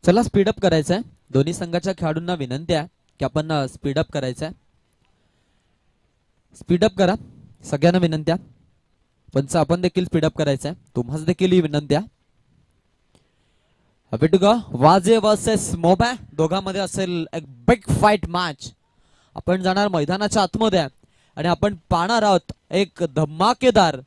चला स्पीडअप करायचं आहे. दोन्ही संघाच्या खेळाडूंना विनंती आहे की आपण स्पीडअप करायचं आहे. स्पीडअप करा, सगळ्यांना विनंती आहे. पंच आपण देखील स्पीडअप करायचं आहे, तुम्हाला देखील ही विनंती आहे. Happy to go. वाजे वर्सेस मोबा, दोघांमध्ये असेल एक बिग फाईट मॅच. आपण जाणार मैदानाच्या आतमध्ये आणि आपण पाहणार आहोत एक धमाकेदार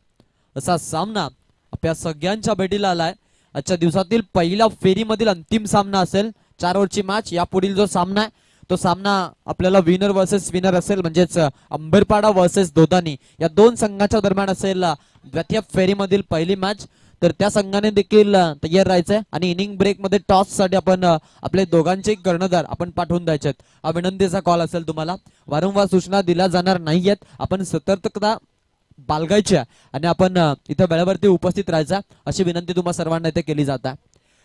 असा सामना आपल्या सगळ्यांच्या भेटीला आलाय. आजच्या दिवसातील पहिल्या फेरीमधील अंतिम सामना असेल. 4 ओव्हरची मॅच. यापुढील जो सामना आहे तो सामना आपल्याला विनर वर्सेस विनर असेल, म्हणजेच अंबरपाडा वर्सेस दोदानी या दोन संघाच्या दरम्यान असेल द्वितीय फेरीमधील पहिली मॅच. तर त्या संघाने देखील तयार राहायचंय आणि इनिंग ब्रेक मध्ये टॉस साठी आपण आपले दोघांचे कर्णधार आपण पाठवून द्यायचे आहेत. हा विनंतीचा कॉल असेल तुम्हाला. वारंवार सूचना दिल्या जाणार नाहीयेत. आपण सतर्कता बाळगायची आणि आपण इथे वेळेवरती उपस्थित राहायचा अशी विनंती तुम्हाला सर्वांना इथे केली जात आहे.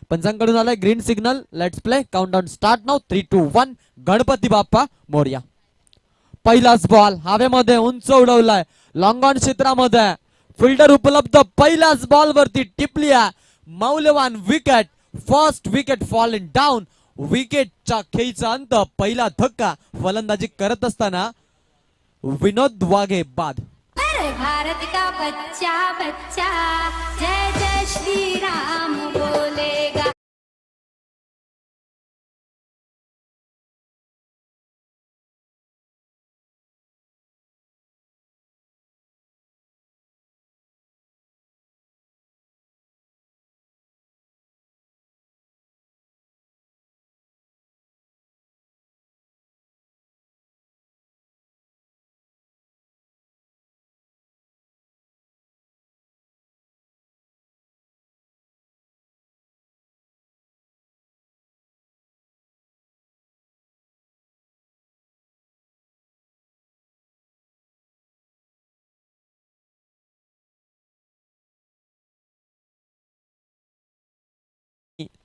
पंचांकडून आलाय green signal. Let's play. Countdown start now. 3 2 1. Ganpati Bappa Morya. पहिलाच बॉल हवेमध्ये उंच उडवलाय, लॉंग ऑन क्षेत्रामध्ये फिल्डर उपलब्ध. पहिल्याच बॉल वरती टिपली आहे. मौल्यवान wicket. First wicket falling down. विकेटच्या खेळीचा अंत. पहिला धक्का फलंदाजी करत असताना विनोद वाघे बाद. भारत का बच्चा बच्चा जय जय श्री राम बोलेगा.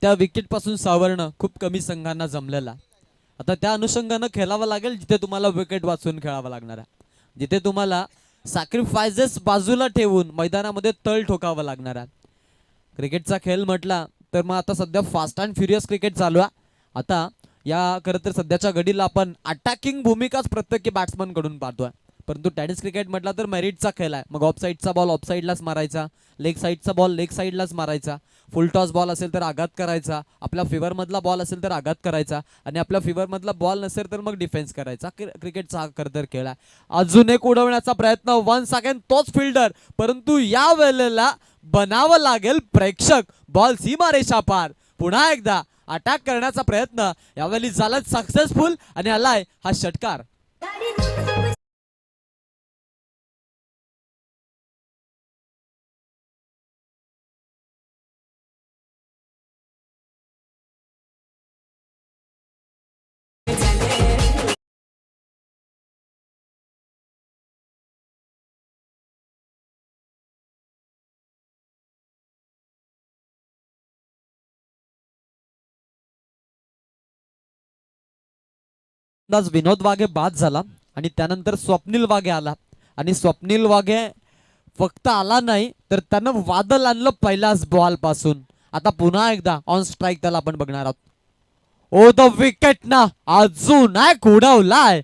त्या विकेट पासून सावरणं खूप कमी संघांना जमलेला. आता त्या अनुषंगानं खेळावं लागेल जिथे तुम्हाला विकेट वाचून खेळावं लागणार आहे, जिथे तुम्हाला सॅक्रिफायसेस बाजूला ठेवून मैदानामध्ये तळ ठोकावं लागणार आहे. क्रिकेटचा खेळ म्हटला तर मग आता सध्या फास्ट अँड फ्युरियस क्रिकेट चालू आहे. आता या खरं तर सध्याच्या घडीला आपण अटॅकिंग भूमिकाच प्रत्येकी बॅट्समन कडून पाहतोय. परंतु टेनिस क्रिकेट म्हटला तर मेरिटचा खेळ आहे. मग ऑफ साईडचा बॉल ऑफ साईडलाच मारायचा, लेग साईडचा बॉल लेग साईडलाच मारायचा, फुल टॉस बॉल असेल तर आघात करायचा, आपल्या फेवर मधला बॉल असेल तर आघात करायचा आणि आपल्या फेवर मधला बॉल नसेल तर मग डिफेन्स करायचा. क्रिकेटचा खरं तर खेळ आहे. अजून एक उडवण्याचा प्रयत्न. वन्स अगेन तोच फिल्डर, परंतु या वेळेला बनावं लागेल प्रेक्षक. बॉल सीमारेषा पार. पुन्हा एकदा अटॅक करण्याचा प्रयत्न यावेळी झाला सक्सेसफुल आणि आलाय हा षटकार. विनोद वाघे बाद झाला आणि त्यानंतर स्वप्नील वाघे आला आणि स्वप्नील वाघे फक्त आला नाही तर त्यानं वादळ आणलं पहिल्याच बॉल पासून. आता पुन्हा एकदा ऑन स्ट्राईक त्याला आपण बघणार आहोत. ओ द विकेट ना अजून एक उडवलाय.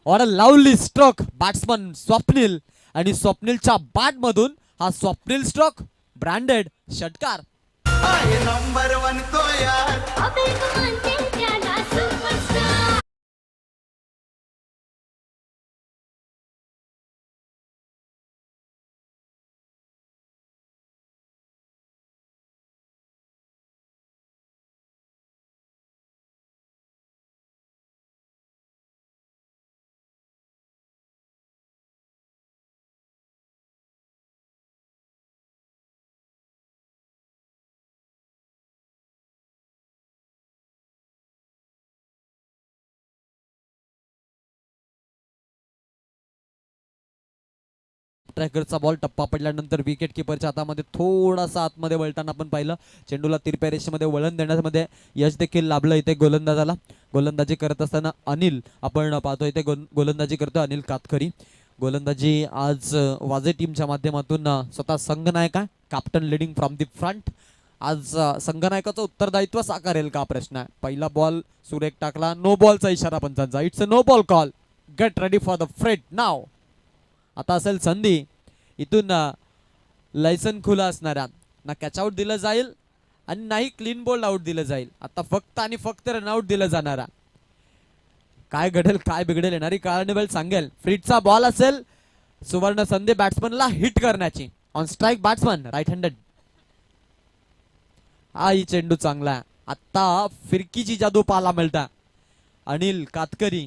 और a lovely stroke batsman Swapnil आणि स्वप्नीलच्या बॅट मधून हा स्वप्नील स्ट्रोक ब्रँडेड षटकार. नंबर 1 तो यार अबे मानते त्याला सुपरस्टार. ट्रॅकरचा बॉल टप्पा पडल्यानंतर विकेट किपरच्या हातामध्ये थोडासा आतमध्ये वळताना आपण पाहिलं. चेंडूला तिरप्या रेषेमध्ये वळण देण्यामध्ये यश देखील लाभलं इथे गोलंदाजाला. गोलंदाजी करत असताना अनिल आपण पाहतो इथे गोलंदाजी करतो अनिल कातकरी. गोलंदाजी आज वाजे टीमच्या माध्यमातून स्वतः संघनायक आहे, captain leading from the front. आज संघनायकाचं उत्तरदायित्व साकारेल का प्रश्न आहे. पहिला बॉल सुरेख टाकला, नो बॉलचा इशारा पंचांचा. It's a no ball call. Get ready for the free hit now. आता असेल संधी इथून लायसन खुला असणारा ना कॅच आउट दिलं जाईल आणि नाही क्लीन बोल्ड आउट दिलं जाईल. आता फक्त आणि फक्त रनआउट दिलं जाणारा. काय घडेल काय बिघडेल येणारी कार्निवल सांगेल. फ्रीटचा बॉल असेल, सुवर्ण संधी बॅट्समनला हिट करण्याची. On strike batsman right handed. हा ही चेंडू चांगला आहे. आता फिरकीची जादू पाहायला मिळता. Anil Katkari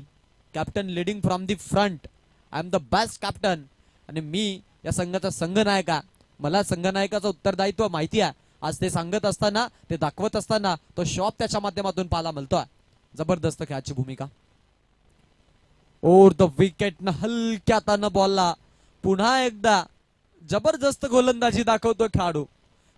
captain leading from the front. I am the best captain आणि मी या संघाचा संघनायका. मला संघनायकाचं उत्तरदायित्व माहिती आहे. आज ते सांगत असताना, ते दाखवत असताना तो शॉप त्याच्या माध्यमातून पाहायला मिळतोय. जबरदस्त खेळाची भूमिका. ओव्हर द विकेट न हलक्या तानं बॉलला पुन्हा एकदा जबरदस्त गोलंदाजी दाखवतो खेळाडू.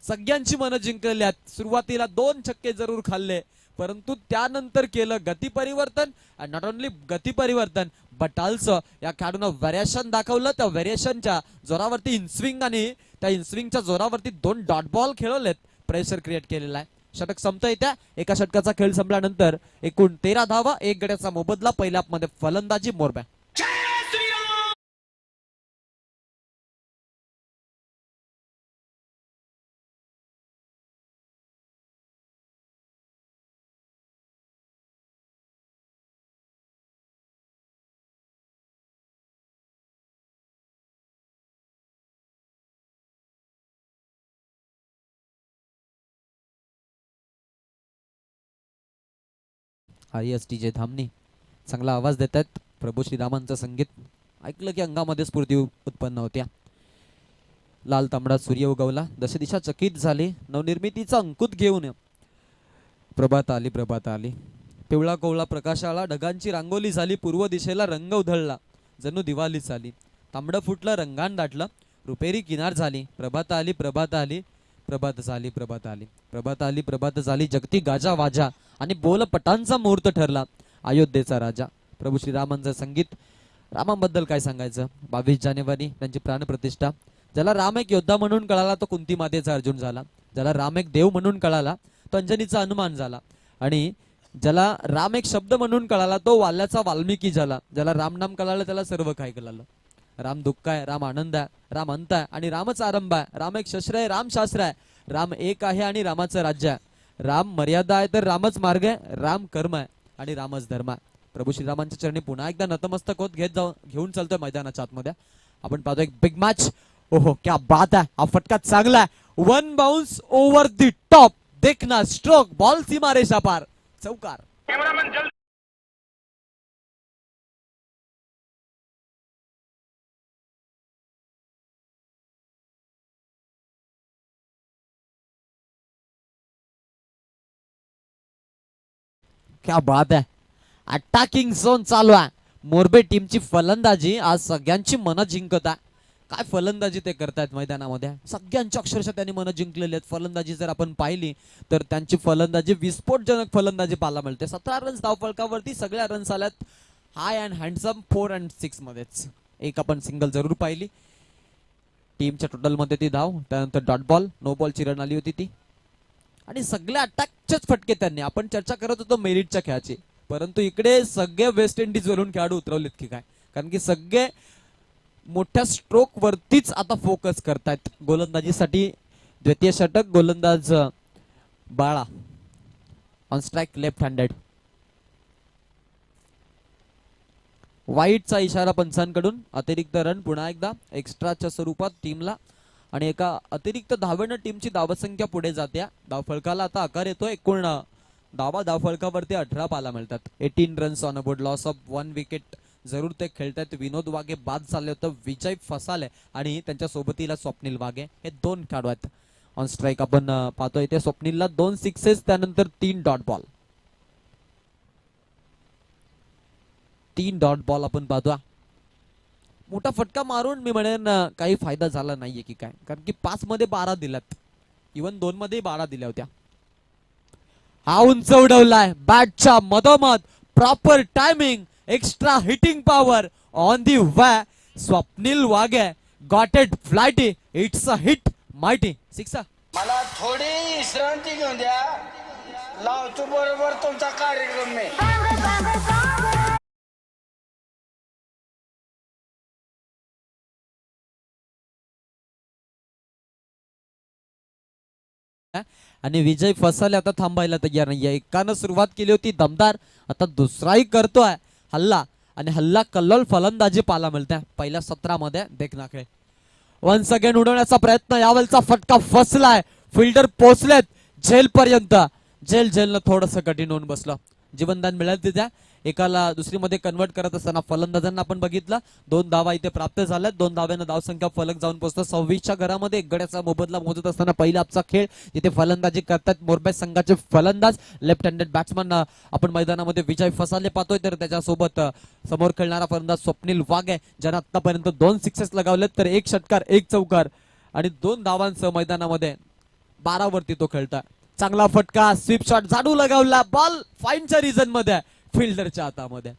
सगळ्यांची मनं जिंकलेली आहेत. सुरुवातीला 2 छक्के जरूर खाल्ले, परंतु त्यानंतर केलं गती परिवर्तन. नॉट ओनली गती परिवर्तन बट ऑल्सो या खेळाडूनं व्हेरिएशन दाखवलं. त्या व्हेरिएशनच्या जोरावरती इनस्विंग आणि त्या इनस्विंगच्या जोरावरती 2 डॉट बॉल खेळवलेत. प्रेशर क्रिएट केलेला आहे. षटक संपतंय. त्या एका षटकाचा खेळ संपल्यानंतर एकूण 13 धावा, 1 गड्याचा मोबदला. पहिल्या मध्ये फलंदाजी मोरब्या. ISTJ धामणी चांगला आवाज देत आहेत. प्रभू श्रीरामांचं संगीत ऐकलं की अंगामध्ये स्फूर्ती उत्पन्न होत्या. लाल तांबडा सूर्य उगवला, दश दिशा चकित झाली. नवनिर्मितीचा अंकुत घेऊन प्रभात आली, प्रभात आली. पिवळा कोवळा प्रकाश आला, ढगांची रांगोली झाली. पूर्व दिशेला रंग उधळला, जणू दिवाळी झाली. तांबडं फुटलं, रंगान दाटलं, रुपेरी किनार झाली. प्रभात आली, प्रभात आली, प्रभात झाली, प्रभात आली, प्रभात आली, प्रभात झाली. जगती गाजा वाजा आणि बोलपटांचा मुहूर्त ठरला. अयोध्येचा राजा. प्रभू श्रीरामांचं संगीत. रामाबद्दल काय सांगायचं. 22 जानेवारी त्यांची प्राणप्रतिष्ठा. ज्याला राम एक योद्धा म्हणून कळाला तो कुंती मातेचा अर्जुन झाला. ज्याला राम एक देव म्हणून कळाला तो अंजनीचा हनुमान झाला. आणि ज्याला राम एक शब्द म्हणून कळाला तो वाल्याचा वाल्मिकी झाला. ज्याला राम नाम कळालं त्याला सर्व काही कळालं. राम दुःख आहे, राम आनंद आहे, राम अंत आहे आणि रामच आरंभ आहे. राम एक शस्त्र आहे, राम शास्त्र आहे. राम एक आहे आणि रामाचं राज्य आहे. राम मर्यादा आहे तर रामच मार्ग आहे. राम कर्म आहे आणि रामच धर्म आहे. प्रभू श्रीरामांच्या चरणी पुन्हा एकदा नतमस्तक होत घेऊन चालतोय मैदानाच्या आतमध्ये. आपण पाहतो एक बिग मॅच. ओहो क्या बात आहे. हा फटका चांगला आहे. 1 बाउन्स ओव्हर द टॉप. देखना स्ट्रोक, बॉल सीमारेषा पार, चौकार. क्या बात आहे. अटॅकिंग झोन चालू आहे. मोरबे टीमची फलंदाजी आज सगळ्यांची मनं जिंकत आहे. काय फलंदाजी ते करतायत मैदानामध्ये. सगळ्यांची अक्षरशः त्यांनी मनं जिंकलेली आहेत. फलंदाजी जर आपण पाहिली तर त्यांची फलंदाजी विस्फोटजनक फलंदाजी पाहायला मिळते. 17 रन्स धावफलकावरती. सगळ्या रन्स आल्यात हाय अँड हँडसम 4 and 6 मध्येच. एक आपण सिंगल जरूर पाहिली. टीमच्या टोटल मध्ये ती धाव, त्यानंतर डॉट बॉल, नो बॉलची रन आली होती ती. आणि सगळ्या अटॅकचेच फटके त्यांनी. आपण चर्चा करत होतो मेरिटच्या खेळाची, परंतु इकडे सगळे वेस्ट इंडिज वरून खेळाडू उतरवलेत की काय. कारण की सगळे मोठ्या स्ट्रोक वरतीच आता फोकस करतायत. गोलंदाजीसाठी द्वितीय षटक. गोलंदाज बाळा ऑन स्ट्राईक, लेफ्ट हँडेड. वाईटचा इशारा पंचांकडून. अतिरिक्त रन पुन्हा एकदा एक्स्ट्राच्या स्वरूपात टीमला आणि एका अतिरिक्त धावेनं टीमची धावसंख्या पुढे जाते. धावफलकाला आता आकार येतो. एकूण धावफलकावरती 18 पाहायला मिळतात. 18 runs on aboard, loss of 1 wicket. जरूर ते खेळतात. विनोद वाघे बाद झाले होते, विजय फसाले आणि त्यांच्या सोबतीला स्वप्नील वाघे हे 2 खेळाडू आहेत. ऑन स्ट्राईक आपण पाहतोय इथे स्वप्नीलला 2 सिक्सेस, त्यानंतर 3 डॉट बॉल. 3 डॉट बॉल आपण पाहतो. मोठा फटका मारून मी म्हणेन काही फायदा झाला नाहीये की काय. कारण की 5 मध्ये 12 दिल्यात, इव्हन 2 मध्ये 12 दिल्या होत्या. हा उंच उडवलाय बॅटच्या मधोमध. Proper timing, extra hitting power on the way. Swapnil Waghe got it flighty. It's a hit mighty. 6. मला थोडी विश्रांती घेऊन द्या. लावतो बरोबर तुमचा कार्यक्रम मी. आणि विजय फसाले आता थांबायला तयार नाहीये. एकानं सुरुवात केली होती दमदार, आता दुसराही करतोय हल्ला आणि हल्ला कल्लोल फलंदाजी पाहायला मिळते पहिल्या सत्रामध्ये. देखना खेळ वन्स अगेन उडवण्याचा प्रयत्न, यावेळचा फटका फसलाय. फिल्डर पोहोचलेत झेल पर्यंत. झेलनं थोडस कठीण होऊन बसलं. जीवनदान मिळेल तिथे एकाला दुसरीमध्ये कन्वर्ट करत असताना फलंदाजांना आपण बघितलं. 2 धावा इथे प्राप्त झाल्यात. 2 धाव्यानं धावसंख्या फलक जाऊन पोहोचतो 26च्या घरामध्ये. एक गड्याचा मोबदला मोजत असताना पहिला आपचा खेळ जिथे फलंदाजी करतात मोरबे संघाचे फलंदाज लेफ्ट हँडेड बॅट्समन आपण मैदानामध्ये विजय फसाले पाहतोय. तर त्याच्यासोबत समोर खेळणारा फलंदाज स्वप्नील वाघ आहे, ज्यानं आतापर्यंत 2 सिक्सेस लगावलेत, तर 1 षटकार 1 चौकार आणि 2 धावांसह मैदानामध्ये 12 वरती तो खेळतोय. चांगला फटका, स्वीप शॉट झाडू लगावला. बॉल फाईनच्या रिजन मध्ये फिल्डरच्या हातामध्ये.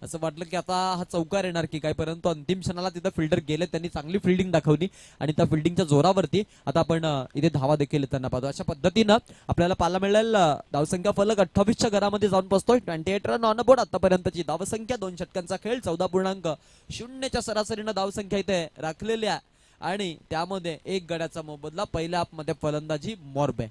असं वाटलं की आता हा चौकार येणार की काय, परंतु अंतिम क्षणाला तिथं फिल्डर गेले. त्यांनी चांगली फिल्डिंग दाखवली आणि त्या फिल्डिंगच्या जोरावरती आता आपण इथे धावा देखील येताना पाहतो. अशा पद्धतीनं आपल्याला पाहायला मिळेल धावसंख्या फलक 28च्या घरामध्ये जाऊन पोहोचतोय. 28 रन ऑन बोर्ड. आतापर्यंतची धावसंख्या 2 षटकांचा खेळ 14.0च्या सरासरीनं धावसंख्या इथे राखलेली आहे आणि त्यामध्ये 1 गड्याचा मोबदला. पहिल्या आपमध्ये फलंदाजी मोरबे.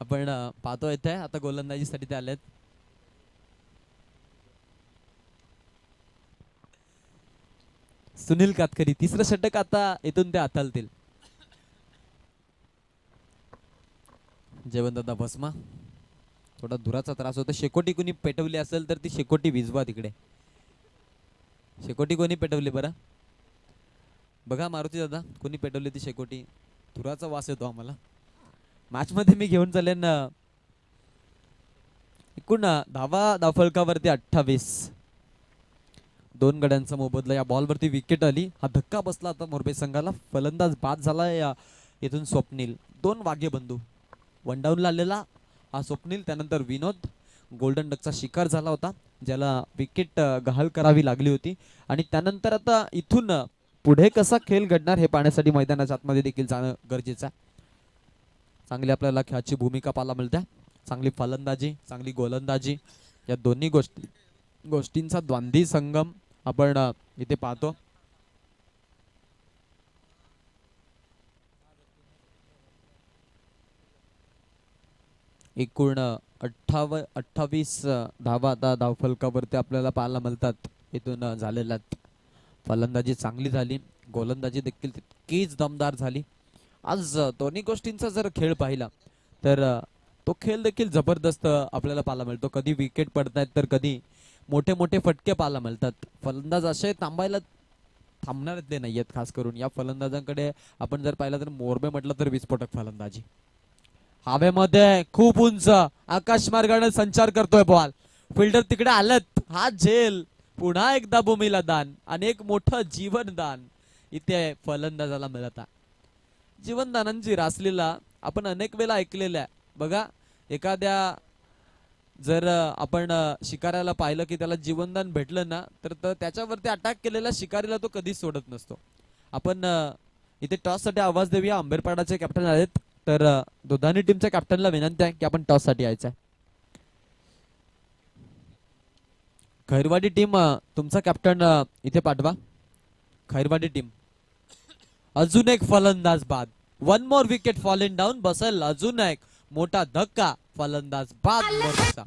आपण पाहतो येते आता गोलंदाजीसाठी ते आलेत. सुनील कातकरी. तिसरं षटक आता इथून ते हाताळतील. जयवंतदा भस्मा. थोडा धुराचा त्रास होता. शेकोटी कोणी पेटवली असेल तर ती शेकोटी विजवा तिकडे. शेकोटी कोणी पेटवली बरं बघा मारुती दादा, कोणी पेटवली ती शेकोटी. धुराचा वास येतो आम्हाला. मॅच मध्ये मी घेऊन चालेन एकूण धावफलकावरती 28. 2 गड्यांचा मोबदला. या बॉलवरती विकेट आली. हा धक्का बसला आता मोरबे संघाला. फलंदाज बाद झाला इथून स्वप्नील. 2 वाघे बंधू. 1 डाऊनला आलेला हा स्वप्नील. त्यानंतर विनोद गोल्डन डकचा शिकार झाला होता, ज्याला विकेट गहाळ करावी लागली होती. आणि त्यानंतर आता इथून पुढे कसा खेळ घडणार हे पाहण्यासाठी मैदानाच्या आतमध्ये देखील जाणं गरजेचं आहे. चांगली आपल्याला खेळाची भूमिका पाहायला मिळते. चांगली फलंदाजी, चांगली गोलंदाजी, या दोन्ही गोष्टींचा द्वंद्वी संगम आपण इथे पाहतो. एकूण 28 धावा आता धावफलकावरती आपल्याला पाहायला मिळतात इथून झालेल्या. फलंदाजी चांगली झाली, गोलंदाजी देखील तितकीच दमदार झाली. आज दोन्ही गोष्टींचा जर खेळ पाहिला तर तो खेळ देखील जबरदस्त आपल्याला पाहायला मिळतो. कधी विकेट पडतायत तर कधी मोठे मोठे फटके पाहायला मिळतात. फलंदाज असे थांबणार ते नाहीयेत. खास करून या फलंदाजांकडे आपण जर पाहिलं तर मोरबे म्हटलं तर विस्फोटक फलंदाजी. हवेमध्ये खूप उंच आकाश मार्गाने संचार करतोय बॉल. फिल्डर तिकडे आलत. हा झेल पुन्हा एकदा भूमीला दान आणि एक मोठं जीवनदान इथे फलंदाजाला मिळत आहे. जीवनदानांची रासलीला आपण अनेक वेळा ऐकलेल्या आहे बघा. एखाद्या जर आपण शिकाऱ्याला पाहिलं की त्याला जीवनदान भेटलं ना तर त्याच्यावरती अटॅक केलेल्या शिकारीला तो कधीच सोडत नसतो. आपण इथे टॉस साठी आवाज देऊया. आंबेरपाडाचे कॅप्टन आहेत, तर दोधानी टीमच्या कॅप्टनला विनंती आहे की आपण टॉस साठी यायचं आहे. खैरवाडी टीम तुमचा कॅप्टन इथे पाठवा. खैरवाडी टीम अजून एक फलंदाज बाद. 1 मोर विकेट फॉलिंग डाऊन. बसेल अजून एक मोठा धक्का. फलंदाज बाद मोरचा.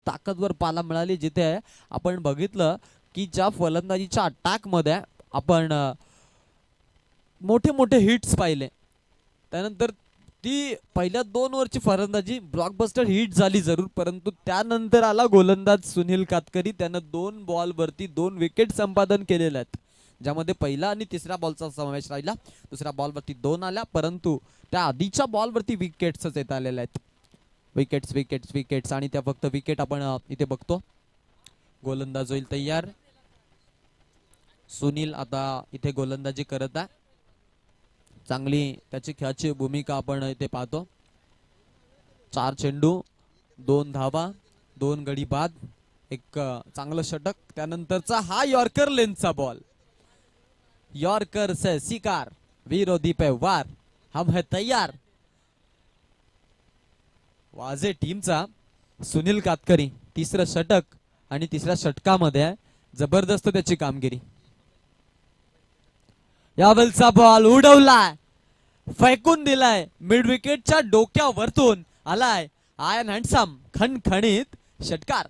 ताकदवर पाला मिळाली. जिथे आपण बघितलं की ज्या फलंदाजीच्या अटॅक मध्ये आपण मोठे मोठे हिट्स पाहिले, त्यानंतर ती पहिल्या 2 ओव्हरची फलंदाजी ब्लॉकबस्टर हिट झाली जरूर, परंतु त्यानंतर आला गोलंदाज सुनील कातकरी. त्यानं 2 बॉल वरती 2 विकेट संपादन केलेले आहेत, ज्यामध्ये पहिला आणि तिसऱ्या बॉलचा समावेश राहिला. दुसऱ्या बॉलवरती 2 आल्या, परंतु त्या आधीच्या बॉलवरती विकेट्सच येत आलेल्या आहेत. विकेट्स विकेट्स विकेट्स आणि त्या फक्त विकेट आपण इथे बघतो. गोलंदाज होईल तयार. सुनील आता इथे गोलंदाजी करत आहे. चांगली त्याची खेळाची भूमिका आपण इथे पाहतो. 4 चेंडू, 2 धावा, 2 गडी बाद, एक चांगलं षटक. त्यानंतरचा हा यॉर्कर लेनचा बॉल. यॉर्कर से शिकार, विरोधी पे वार, हम है तैयार. वाजे टीमचा सुनील कातकरी तिसरं षटक आणि तिसऱ्या षटकामध्ये जबरदस्त त्याची कामगिरी. यावेळचा बॉल उडवलाय, फेकून दिलाय, मिड विकेटच्या डोक्यावरतून आलाय आयन हँडसम खणखणीत षटकार.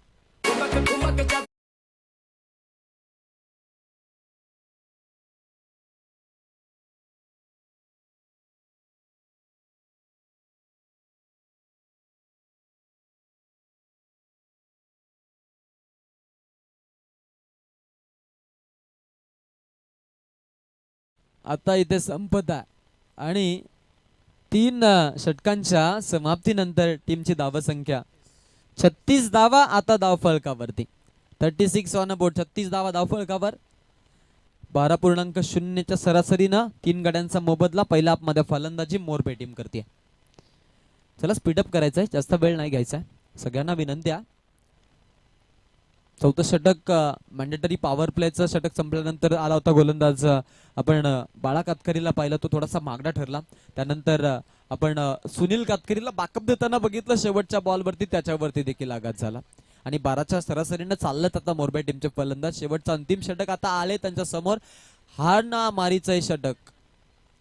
आता इथे संपत आहे आणि 3 षटकांच्या समाप्तीनंतर टीमची धावसंख्या 36 धावा आता धावफलकावरती. 36 ऑन बोर्ड. 36 धावा धावफलकावर. 12.0च्या सरासरीनं 3 गड्यांचा मोबदला. पहिल्या मध्ये फलंदाजी मोरबे टीम करते. चला स्पीडअप करायचंय, जास्त वेळ नाही घ्यायचा. सगळ्यांना विनंती आहे. 4थं षटक मॅन्डेटरी पॉवर प्लेचं षटक संपल्यानंतर आला होता गोलंदाज. आपण बाळा कातकरीला पाहिलं, तो थोडासा मागडा ठरला. त्यानंतर आपण सुनील कातकरीला बॅकअप देताना बघितलं. शेवटच्या बॉलवरती त्याच्यावरती देखील आघात झाला आणि 12च्या सरासरीनं चाललं आता मोरबे टीमचे फलंदाज. शेवटचं अंतिम षटक आता आले त्यांच्या समोर. हाणामारीचं षटक,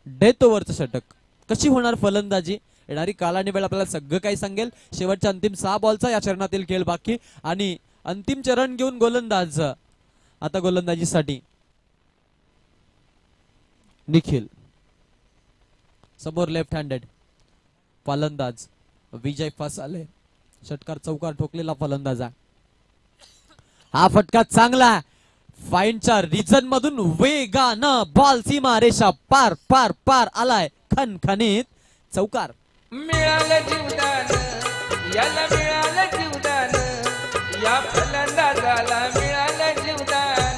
डेथ ओव्हरचं षटक. कशी होणार फलंदाजी, येणारी काल आणि वेळ आपल्याला सगळं काही सांगेल. शेवटच्या अंतिम 6 बॉलचा या चरणातील खेळ बाकी आणि अंतिम चरण घेऊन गोलंदाज आता गोलंदाजीसाठी निखिल. समोर लेफ्ट हँडेड फलंदाज विजय फसाले. षटकार चौकार ठोकलेला फलंदाज आहे. हा फटका चांगला, फाईनच्या रिजन मधून वेगानं बॉल सीमा रेषा पार पार पार आलाय. खणखणीत चौकार. मिळालं जीवदान, याला मिळालं जीवदान, या फलंदाजाला मिळालं जीवदान.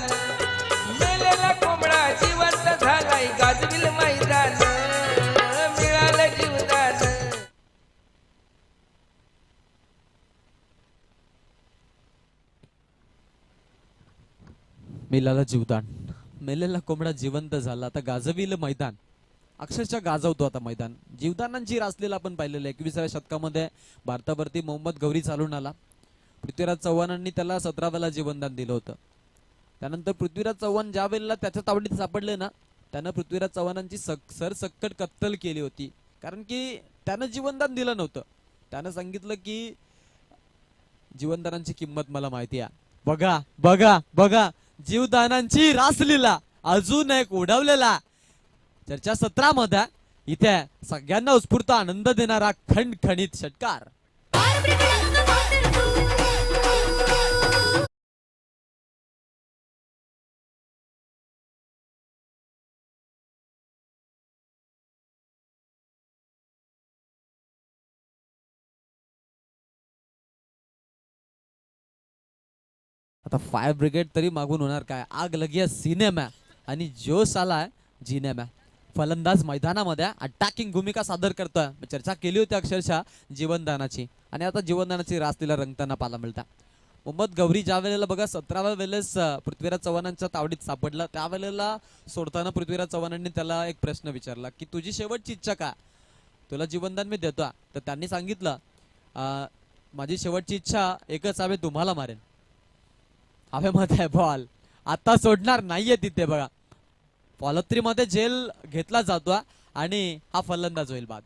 मेलेला कोंबडा जिवंत झालाय गाजविल मैदान, मिळालं जीवदान. मिळालं जीवदान. मेलेला कोंबडा जिवंत झाला. आता गाजविल मैदान, अक्षरशः गाजवतो आता मैदान. जीवदानांची रासलेला आपण पाहिलेलं. 21व्या शतकामध्ये भारतावरती मोहम्मद गौरी चालून आला. पृथ्वीराज चव्हाणांनी त्याला 17व्याला जीवनदान दिलं होतं. त्यानंतर पृथ्वीराज चव्हाण ज्या वेळेला त्याच्या तावडीत सापडले ना, त्यानं पृथ्वीराज चव्हाणांची सरसकट कत्तल केली होती. कारण की त्यानं जीवनदान दिलं नव्हतं. त्यानं सांगितलं की जीवनदानांची किंमत मला माहिती आहे. बघा बघा बघा, जीवदानांची रासलीला अजून एक उडवलेला. चर्चा सत्रामध्ये इथे सगळ्यांना उत्स्फूर्त आनंद देणारा खणखणीत षटकार. आता फायर ब्रिगेड तरी मागून होणार काय, आग लगी सिनेमा आणि जोश आलाय जिनेमा. फलंदाज मैदानामध्ये अटॅकिंग भूमिका सादर करतोय. चर्चा केली होती अक्षरशः जीवनदानाची आणि आता जीवनदानाची रास तिला रंगताना पाहायला मिळतात. मोहम्मद गौरी ज्या वेळेला बघा 17व्या वेळेस पृथ्वीराज चव्हाणांच्या तावडीत सापडला, त्यावेळेला सोडताना पृथ्वीराज चव्हाणांनी त्याला एक प्रश्न विचारला की तुझी शेवटची इच्छा काय, तुला जीवनदान मी देतो. तर त्यांनी सांगितलं माझी शेवटची इच्छा एकच हवे, तुम्हाला मारेन. हवेमध्ये बॉल आता सोडणार नाहीये तिथे बघा. पॉलत्रीमध्ये जेल घेतला जातो आणि हा फलंदाज होईल बाद.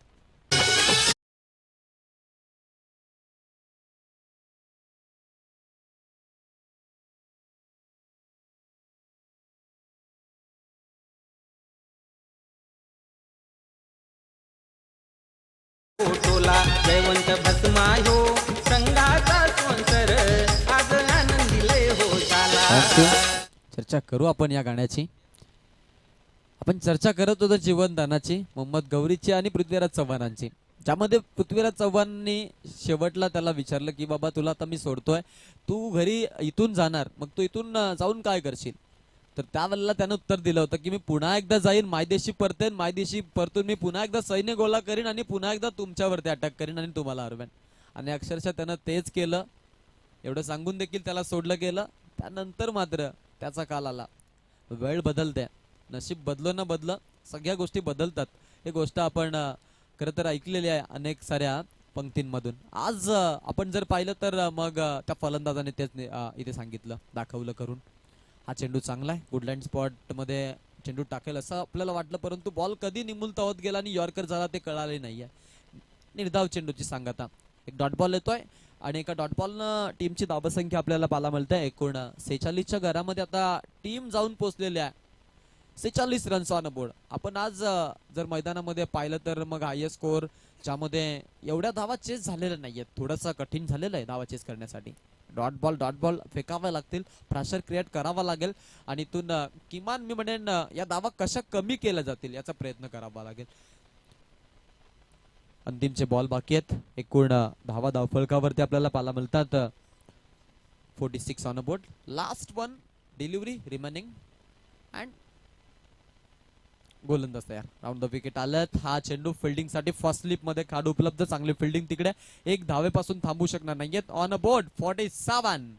फोटोला जयवंत भस्मायो संघाचा स्पॉन्सर आज आनंदिले हो झाला. चर्चा करू आपण या गाण्याची. आपण चर्चा करत होतो जीवनदानाची, मोहम्मद गौरीची आणि पृथ्वीराज चव्हाणांची, ज्यामध्ये पृथ्वीराज चव्हाणांनी शेवटला त्याला विचारलं की बाबा तुला आता मी सोडतोय, तू घरी इथून जाणार, मग तू इथून जाऊन काय करशील. तर त्यावेळेला त्यानं उत्तर दिलं होतं की मी पुन्हा एकदा जाईन, मायदेशी परतेन, मायदेशी परतून मी पुन्हा एकदा सैन्य गोळा करीन आणि पुन्हा एकदा तुमच्यावरती अटॅक करीन आणि तुम्हाला हरवेन. आणि अक्षरशः त्यानं तेच केलं. एवढं सांगून देखील त्याला सोडलं गेलं. त्यानंतर मात्र त्याचा काल आला. वेळ बदलते, नशीब बदलो न बदलं, सगळ्या गोष्टी बदलतात. ही गोष्ट आपण खरं तर ऐकलेली आहे अनेक साऱ्या पंक्तींमधून. आज आपण जर पाहिलं तर मग त्या फलंदाजाने तेच इथे सांगितलं, दाखवलं करून. हा चेंडू चांगला आहे, गुडलँड स्पॉट मध्ये चेंडू टाकेल असं आपल्याला वाटलं, परंतु बॉल कधी निमुलता होत गेला आणि यॉर्कर झाला ते कळाले नाहीये. निर्धाव चेंडूची सांगता. एक डॉट बॉल येतोय आणि एका डॉट बॉलनं टीमची धावसंख्या आपल्याला पाहायला मिळते. एकूण 46च्या घरामध्ये आता टीम जाऊन पोहोचलेली आहे. 46 रन्स ऑन बोर्ड. आपण आज जर मैदानामध्ये पाहिलं तर मग हायेस्ट स्कोर ज्यामध्ये एवढ्या धावा चेस झालेल्या नाहीयेत, थोडंसं कठीण झालेलं आहे धावा चेस करण्यासाठी. डॉट बॉल फेकावे लागतील, प्रेशर क्रिएट करावा लागेल आणि इथून किमान मी म्हणेन या धावा कशा कमी केल्या जातील याचा प्रयत्न करावा लागेल. अंतिमचे बॉल बाकी आहेत. एकूण धावा धावफलकावरती आपल्याला पाहायला मिळतात 46 on board. Last one delivery remaining and गोलंदाज तयार. राऊंड द विकेट आल्यात. हा चेंडू फिल्डिंग साठी फर्स्ट स्लिप मध्ये कार्ड उपलब्ध. चांगली फिल्डिंग तिकडे, एक धावेपासून थांबू शकणार नाहीयेत. On a board 47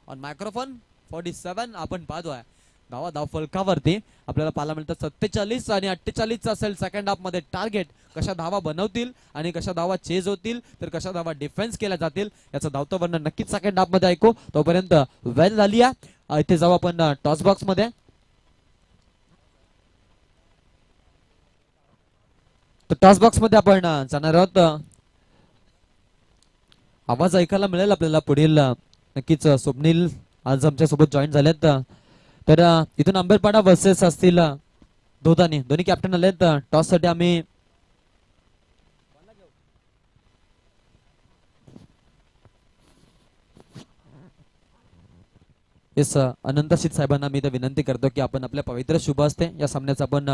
on microphone 47 आपण पाहतोय. धावा धाव फलकावरती आपल्याला पाहायला मिळतात 47 आणि 48 असेल सेकंड हाफ मध्ये टार्गेट. कशा धावा बनवतील आणि कशा धावा चेज होतील तर कशा धावा डिफेन्स केल्या जातील याचं धावतं वर्णन नक्कीच सेकंड हाफ मध्ये ऐकू. तोपर्यंत वेल झाली आहे. इथे जाऊ आपण टॉस बॉक्स मध्ये. तर टॉस बॉक्स मध्ये आपण जाणार आहोत. आवाज ऐकायला मिळेल आपल्याला पुढील नक्कीच. स्वप्नील आज आमच्या सोबत जॉईन झालेत. तर इथून आंबेरपाडा वर्सेस असतील दोधानी, दोन्ही कॅप्टन आलेत. टॉस साठी आम्ही येस अनंतशीत साहेबांना मी विनंती करतो की आपण आपल्या पवित्र शुभ असते या सामन्याचा आपण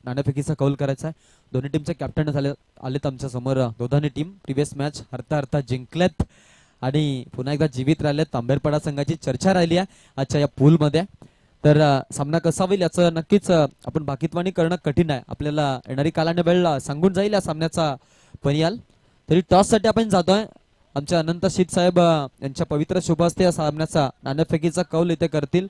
नाणेफेकीचा कौल करायचा आहे. दोन्ही टीमचे कॅप्टन आलेत आमच्या समोर. दोधानी टीम प्रिव्हियस मॅच हरता जिंकल्यात आणि पुन्हा एकदा जीवित राहिलेत. आंबेरपाडा संघाची चर्चा राहिली आहे आजच्या या पूल मध्ये. तर सामना कसा होईल याचं नक्कीच आपण भाकीतवाणी करणं कठीण आहे. आपल्याला येणारी कालाने वेळ सांगून जाईल या सामन्याचा परियाल. तरी टॉस साठी आपण जातोय. आमच्या अनंत शीत साहेब यांच्या पवित्र शुभ हस्ते या सामन्याचा नाणेफेकीचा कौल इथे करतील.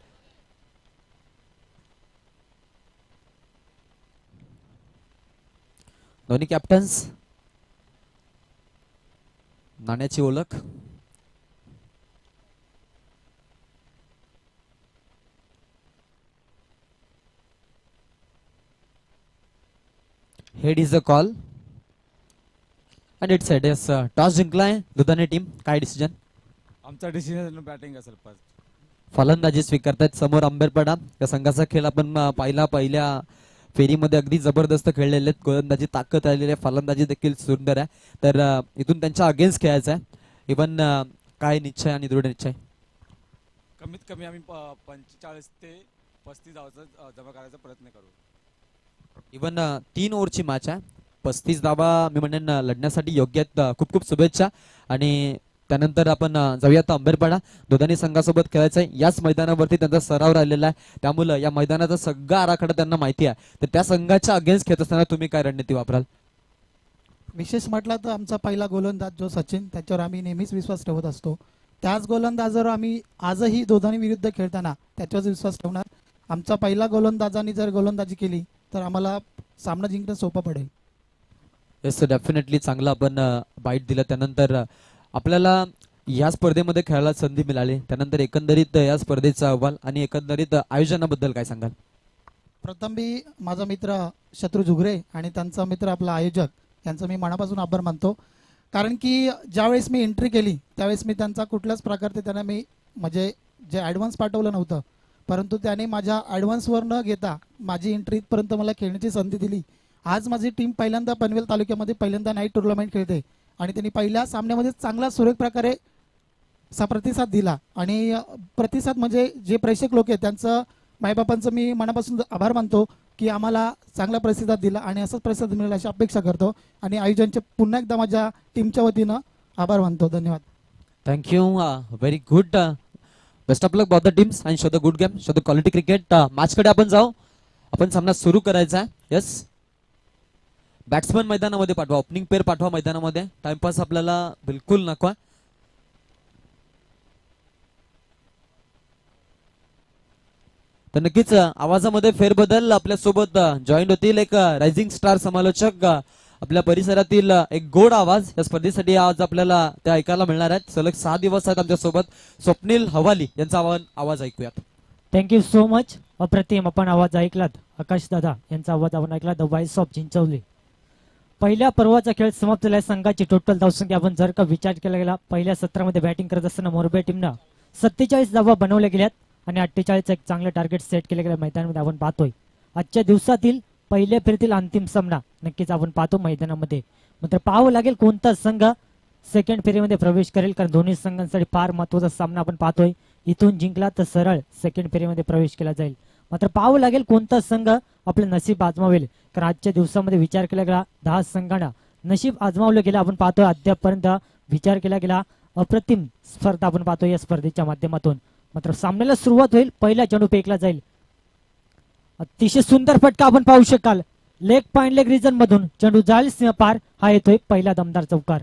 दोन्ही कॅप्टन्स नाण्याची ओळख. हेड इज अ कॉल आणि इट्स हेड. यस टॉस जिंकलाय दुधाने टीम. काय डिसिजन? आमचा डिसिजन बॅटिंग असेल फर्स्ट. फलंदाजी स्वीकारतायत समोर आंबेरपाडा. या संघाचा खेळ आपण पहिल्या फेरीमध्ये अगदी जबरदस्त खेळलेले आहेत. गोलंदाजी ताकद आलेली आहे, फलंदाजी देखील सुंदर आहे. तर इथून त्यांच्या अगेन्स्ट खेळायचं आहे. इव्हन काय निश्चय आणि दृढ निश्चय? कमीत कमी आम्ही 45 ते 35 धावाचा जमा करायचा प्रयत्न करू. इव्हन 3 ओव्हरची मॅच आहे. 35 धावा मी म्हणेन लढण्यासाठी योग्य आहेत. खूप खूप शुभेच्छा. आणि त्यानंतर आपण जाऊया आता अंबेरपाडा. दोन्ही संघासोबत खेळायचंय. याच मैदानावरती त्यांचा सराव राहिलेला आहे, त्यामुळे या मैदानाचा सगळा आराखडा त्यांना माहिती आहे. तर त्या संघाच्या अगेन्स्ट खेळत असताना तुम्ही काय रणनीती वापराल? विशेष म्हटलं तर आमचा पहिला गोलंदाज जो सचिन, त्याच्यावर आम्ही नेहमीच विश्वास ठेवत असतो. त्याच गोलंदाजावर आम्ही आजही दोघांनी विरुद्ध खेळताना त्याच्यावर विश्वास ठेवणार. आमचा पहिला गोलंदाजांनी जर गोलंदाजी केली तर आम्हाला सामना जिंकणं सोपं पडेल. येस डेफिनेटली चांगलं आपण बाईट दिलं. त्यानंतर आपल्याला या स्पर्धेमध्ये खेळायला संधी मिळाली, त्यानंतर एकंदरीत या स्पर्धेचा अहवाल आणि एकंदरीत आयोजनाबद्दल काय सांगाल? प्रथम मी माझा मित्र शत्रू झुगरे आणि त्यांचा मित्र आपला आयोजक यांचा मी मनापासून आभार मानतो. कारण की ज्यावेळेस मी एंट्री केली त्यावेळेस मी त्यांचा कुठल्याच प्रकारचे त्यांना मी म्हणजे जे ॲडव्हान्स पाठवलं नव्हतं, परंतु त्याने माझ्या ॲडव्हान्सवर न घेता माझी एंट्री इथपर्यंत मला खेळण्याची संधी दिली. आज माझी टीम पहिल्यांदा पनवेल तालुक्यामध्ये पहिल्यांदा नाईट टुर्नामेंट खेळते आणि त्यांनी पहिल्या सामन्यामध्ये चांगला सुरेख प्रकारे प्रतिसाद दिला. आणि प्रतिसाद म्हणजे जे प्रेक्षक लोक आहेत त्यांचं मायबापांचं मी मनापासून आभार मानतो की आम्हाला चांगला प्रतिसाद दिला आणि असंच प्रतिसाद मिळेल अशी अपेक्षा करतो. आणि आयोजनचे पुन्हा एकदा माझ्या टीमच्या वतीनं आभार मानतो. धन्यवाद. Thank you. Very good. Best of luck both the teams and show the good game, show the quality cricket. मॅचकडे आपण जाऊ. आपण सामना सुरू करायचा आहे. येस, बॅट्समन मैदानामध्ये पाठवा, ओपनिंग पेअर पाठवा मैदानामध्ये. टाइमपास आपल्याला बिलकुल नको आहे. तर नक्कीच आवाजामध्ये फेरबदल. आपल्यासोबत जॉईन होतील एक रायझिंग स्टार समालोचक, आपल्या परिसरातील एक गोड आवाज. या स्पर्धेसाठी आज आपल्याला ते ऐकायला मिळणार आहेत. सलग 6 दिवस आहेत आमच्यासोबत. स्वप्नील हवाली यांचा आवाज ऐकूयात. Thank you so much. अप्रतिम आपण आवाज ऐकलात. आकाश दादा यांचा आवाज आपण ऐकला, द व्हॉइस ऑफ चिंचवली. पहिल्या पर्वाचा खेळ समाप्त झाला. संघाची टोटल धावसंख्या आपण जर का विचार केला गेला, पहिल्या सत्रामध्ये बॅटिंग करत असताना मोरबे टीमनं 47 धावा बनवल्या गेल्यात आणि 48 एक चांगलं टार्गेट सेट केलं गेलं मैदानामध्ये आपण पाहतोय. आजच्या दिवसातील पहिल्या फेरीतील अंतिम सामना नक्कीच आपण पाहतो मैदानामध्ये. मात्र पाहावं लागेल कोणता संघ सेकंड फेरीमध्ये प्रवेश करेल, कारण दोन्ही संघांसाठी फार महत्वाचा सामना आपण पाहतोय. इथून जिंकला तर सरळ सेकंड फेरीमध्ये प्रवेश केला जाईल. मात्र पाहावं लागेल कोणता संघ आपलं नशीब आजमावेल, कारण आजच्या दिवसामध्ये विचार केला गेला 10 संघांना नशीब आजमावलं गेलं आपण पाहतोय. अद्यापपर्यंत विचार केला गेला अप्रतिम स्पर्धा आपण पाहतोय या स्पर्धेच्या माध्यमातून. मात्र सामन्याला सुरुवात होईल. पहिला चेंडू फेकला जाईल. अतिशय सुंदर फटका आपण पाहू शकाल. लेग पॉइंट लेग रिजन मधून चेंडू जाईल सीमा पार. हा येतोय पहिला दमदार चौकार.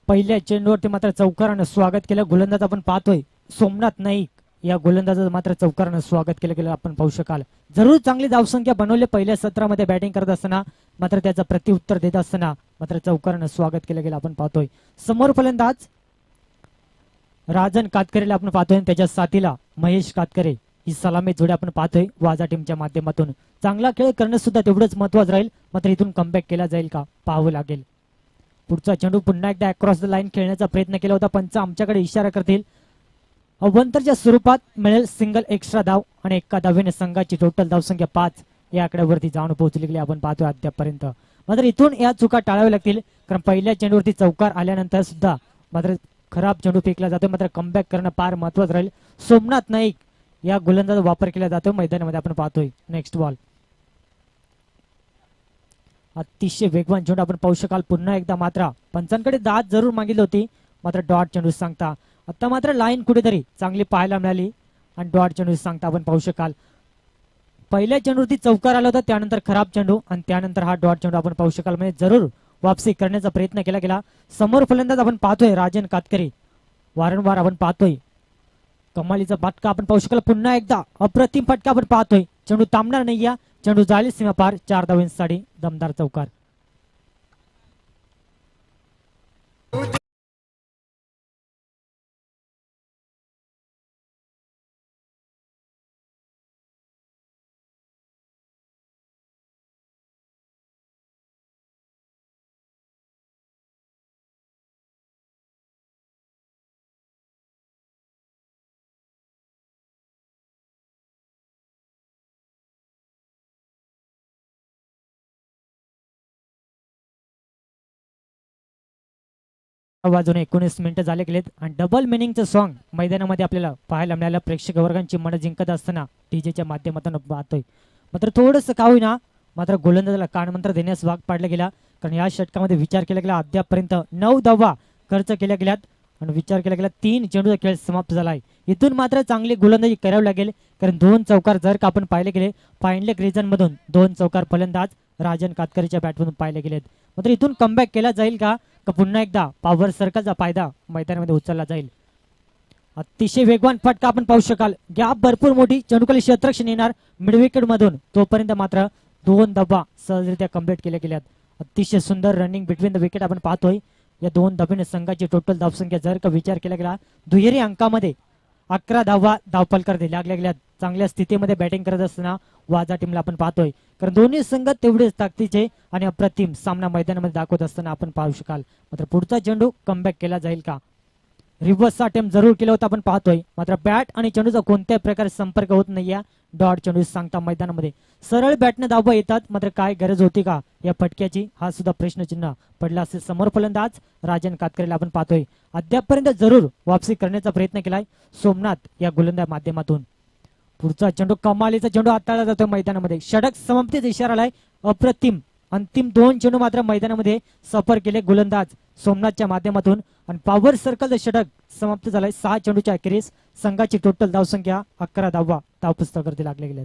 पहिल्या चेंडूवरती मात्र चौकारानं स्वागत केलं. गोलंदाज आपण पाहतोय सोमनाथ नाईक, या गोलंदाजाचं मात्र चौकारानं स्वागत केलं गेलं आपण पाहू शकाल. जरूर चांगली धावसंख्या बनवली पहिल्या सत्रामध्ये बॅटिंग करत असताना, मात्र त्याचं प्रत्युत्तर देत असताना मात्र चौकारानं स्वागत केलं गेलं आपण पाहतोय. समोर फलंदाज राजन कातकरेला आपण पाहतोय, त्याच्या साथीला महेश कातकरे. ही सलामी जोडी आपण पाहतोय वाजा टीमच्या माध्यमातून. चांगला खेळ करणं सुद्धा तेवढंच महत्वाचं राहील. मात्र इथून कमबॅक केला जाईल का पाहावं लागेल. पुढचा चेंडू पुन्हा एकदा अक्रॉस द लाईन खेळण्याचा प्रयत्न केला होता. पंच आमच्याकडे इशारा करतील. अवंतरच्या स्वरूपात मिळेल सिंगल एक्स्ट्रा धाव आणि एका धावेने संघाची टोटल धावसंख्या 5 या आकड्यावरती जाऊन पोहोचली गेली आपण पाहतोय अद्यापर्यंत. मात्र इथून या चुका टाळाव्या लागतील, कारण पहिल्या चेंडूवरती चौकार आल्यानंतर सुद्धा मात्र खराब चेंडू फेकला जातो. मात्र कमबॅक करणं फार महत्वाचं राहील. सोमनाथ नाईक या गोलंदाजाचा वापर केला जातो मैदानामध्ये आपण पाहतोय. Next ball. अतिशय वेगवान चेंडू आपण पाहू शकाल. पुन्हा एकदा मात्र पंचांकडे दाद जरूर मागितली होती, मात्र डॉट चेंडू सांगता. आता मात्र लाईन कुठेतरी चांगली पाहायला मिळाली आणि डॉट चेंडू सांगता आपण पाहू शकाल. पहिल्या चेंडूवरती चौकार आला होता, त्यानंतर खराब चेंडू आणि त्यानंतर हा डॉट चेंडू आपण पाहू शकाल. म्हणजे जरूर वापसी करण्याचा प्रयत्न केला गेला. समोर फलंदाज आपण पाहतोय राजन कातकरे. वारंवार आपण पाहतोय कमालीचा फटका आपण पाहू शकाल. पुन्हा एकदा अप्रतिम फटका आपण पाहतोय. चेंडू थांबणार नाही. या चेंडू जाळी सीमा पार. 4 धावांसाठी दमदार चौकार. वाजून 19 मिनिटं झाले गेलेत आणि डबल मिनिंगचं सॉन्ग मैदानामध्ये आपल्याला पाहायला मिळालं. प्रेक्षक वर्गांची मनं जिंकत असताना डीजेच्या माध्यमातून पाहतोय. मात्र थोडंसं का होईना मात्र गोलंदाजाला कानमंत्र देण्यास भाग पाडला गेला. कारण या षटकामध्ये विचार केला गेला अद्यापपर्यंत 9 धावा खर्च केल्या गेल्यात आणि विचार केला गेला 3 चेंडूचा खेळ समाप्त झाला आहे. इथून मात्र चांगली गोलंदाजी करावी लागेल. कारण 2 चौकार जर का आपण पाहिले गेले फाईनलेग रिजन मधून 2 चौकार फलंदाज राजन कातकरीच्या बॅटमधून पाहिले गेलेत. मात्र इथून कमबॅक केला जाईल का पुन्हा एकदा पॉवर सर्कलचा फायदा मैदानामध्ये उचलला जाईल. अतिशय वेगवान फटका आपण पाहू शकाल. गॅप भरपूर मोठी चेंडूखाली क्षेत्ररक्षण येणार मिडविकेट मधून. तोपर्यंत मात्र 2 धावा सहजरित्या कंप्लीट केल्या गेल्यात. अतिशय सुंदर रनिंग बिटवीन द विकेट आपण पाहतोय. या 2 धाब्याने संघाची टोटल धावसंख्या जर का विचार केला गेला दुहेरी अंकामध्ये 11 धावा धावफलकार लागल्या गेल्यात. चांगल्या स्थितीमध्ये बॅटिंग करत असताना वाजा टीमला आपण पाहतोय. कारण दोन्ही संघ तेवढेच ताकदीचे आणि अप्रतिम सामना मैदानामध्ये दाखवत असताना आपण पाहू शकाल. मात्र पुढचा चेंडू कमबॅक केला जाईल का. रिव्हर्सचा अटेम्प्ट जरूर केला होता आपण पाहतोय. मात्र बॅट आणि चेंडूचा कोणत्याही प्रकारे संपर्क होत नाहीये. डॉट चेंडू सांगता मैदानामध्ये सरळ बॅटने धावा येतात. मात्र काय गरज होती का या फटक्याची हा सुद्धा प्रश्नचिन्ह पडला असेल. समोर फलंदाज राजन कातकरीला आपण पाहतोय. अद्यापपर्यंत जरूर वापसी करण्याचा प्रयत्न केलाय सोमनाथ या गोलंदाज माध्यमातून. पुढचा चेंडू कमालीचा चेंडू हाताळला जातो मैदानामध्ये. षटक समाप्तीचा इशारा आलाय. अप्रतिम अंतिम 2 चेंडू मात्र मैदानामध्ये सफर केले गोलंदाज सोमनाथच्या माध्यमातून आणि पॉवर सर्कल षटक समाप्त झालाय. 6 चेंडूच्या अखेरीस संघाची टोटल धावसंख्या 11 धावा धावपुस्तकावरती लागले गेले.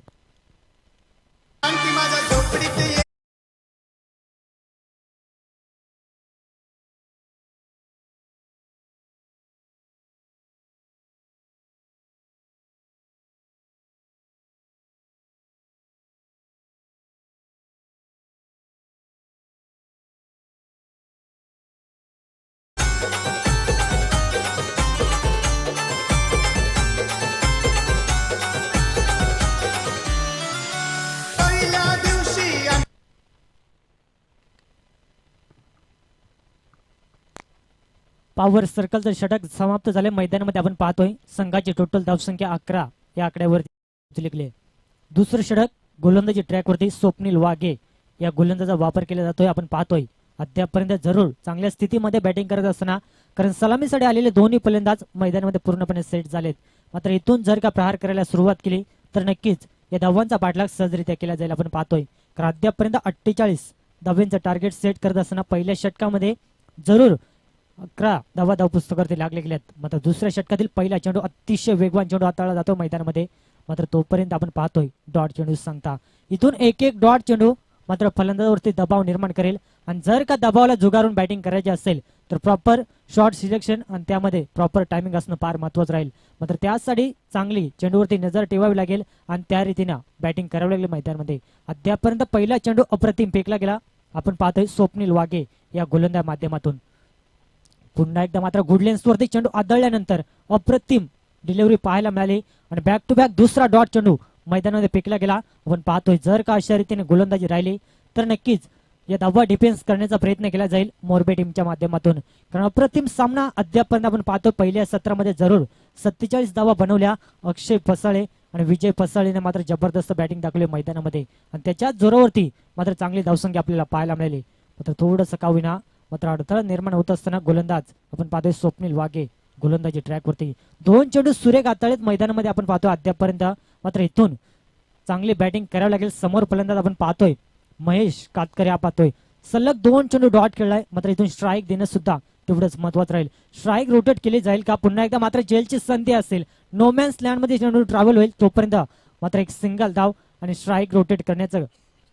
पॉवर सर्कलचं षटक समाप्त झाले मैदानामध्ये आपण पाहतोय. संघाची टोटल धावसंख्या 11 या आकड्यावरती लिखले. दुसरं षटक गोलंदाजी ट्रॅकवरती स्वप्नील वाघे या गोलंदाजाचा वापर केला जातोय आपण पाहतोय. अद्यापपर्यंत जरूर चांगल्या स्थितीमध्ये बॅटिंग करत असताना कारण सलामीसाठी आलेले दोन्ही फलंदाज मैदानामध्ये पूर्णपणे सेट झालेत. मात्र इथून जर का प्रहार करायला सुरुवात केली तर नक्कीच या धावांचा पाठलाग सहजरित्या केला जाईल आपण पाहतोय. कारण अद्यापपर्यंत 48 धावांचं टार्गेट सेट करत असताना पहिल्या षटकामध्ये जरूर 11 धावा धावपुस्तकावरती लागले गेल्यात. मात्र दुसऱ्या षटकातील पहिला चेंडू अतिशय वेगवान चेंडू हाताळला जातो मैदानामध्ये. मात्र तोपर्यंत आपण पाहतोय डॉट चेंडू सांगता. इथून एक डॉट चेंडू मात्र फलंदाजावरती दबाव निर्माण करेल आणि जर का दबावाला जुगारून बॅटिंग करायची असेल तर प्रॉपर शॉट सिलेक्शन आणि त्यामध्ये प्रॉपर टायमिंग असणं फार महत्वाचं राहील. मात्र त्यासाठी चांगली चेंडूवरती नजर ठेवावी लागेल आणि त्या रीतीनं बॅटिंग करावी लागेल मैदानामध्ये. अद्यापर्यंत पहिला चेंडू अप्रतिम फेकला गेला आपण पाहतोय स्वप्नील वाघे या गोलंदाज माध्यमातून. पुन्हा एकदा मात्र गुड लेन्सवरती चेंडू आदळल्यानंतर अप्रतिम डिलिव्हरी पाहायला मिळाली आणि बॅक टू बॅक दुसरा डॉट चेंडू मैदानामध्ये फेकला गेला आपण पाहतोय. जर का अशा रीतीने गोलंदाजी राहिली तर नक्कीच या धावा डिफेन्स करण्याचा प्रयत्न केला जाईल मोरबे टीमच्या माध्यमातून. कारण अप्रतिम सामना अद्यापर्यंत आपण पाहतो. पहिल्या सत्रामध्ये जरूर 47 धावा बनवल्या अक्षय फसाळे आणि विजय फसाळेने मात्र जबरदस्त बॅटिंग दाखवली मैदानामध्ये आणि त्याच्याच जोरावरती मात्र चांगली धावसंख्या आपल्याला पाहायला मिळाली. मात्र थोडंसं का होईना मात्र अडथळा निर्माण होत असताना गोलंदाज आपण पाहतोय स्वप्नील वाघे गोलंदाजी ट्रॅकवरती 2 चेंडू सुरेख हाताळत मैदानामध्ये आपण पाहतो अद्यापर्यंत. मात्र इथून चांगली बॅटिंग करावी लागेल. समोर फलंदाज आपण पाहतोय महेश कातकर हा पाहतोय. सलग 2 चेंडू डॉट खेळलाय. मात्र इथून स्ट्राईक देणं सुद्धा तेवढंच महत्वाचं राहील. स्ट्राईक रोटेट केली जाईल का पुन्हा एकदा मात्र जेलची संधी असेल. नोमॅन्स लँड मध्ये चेंडू ट्रॅव्हल होईल तोपर्यंत मात्र एक सिंगल धाव आणि स्ट्राईक रोटेट करण्याचं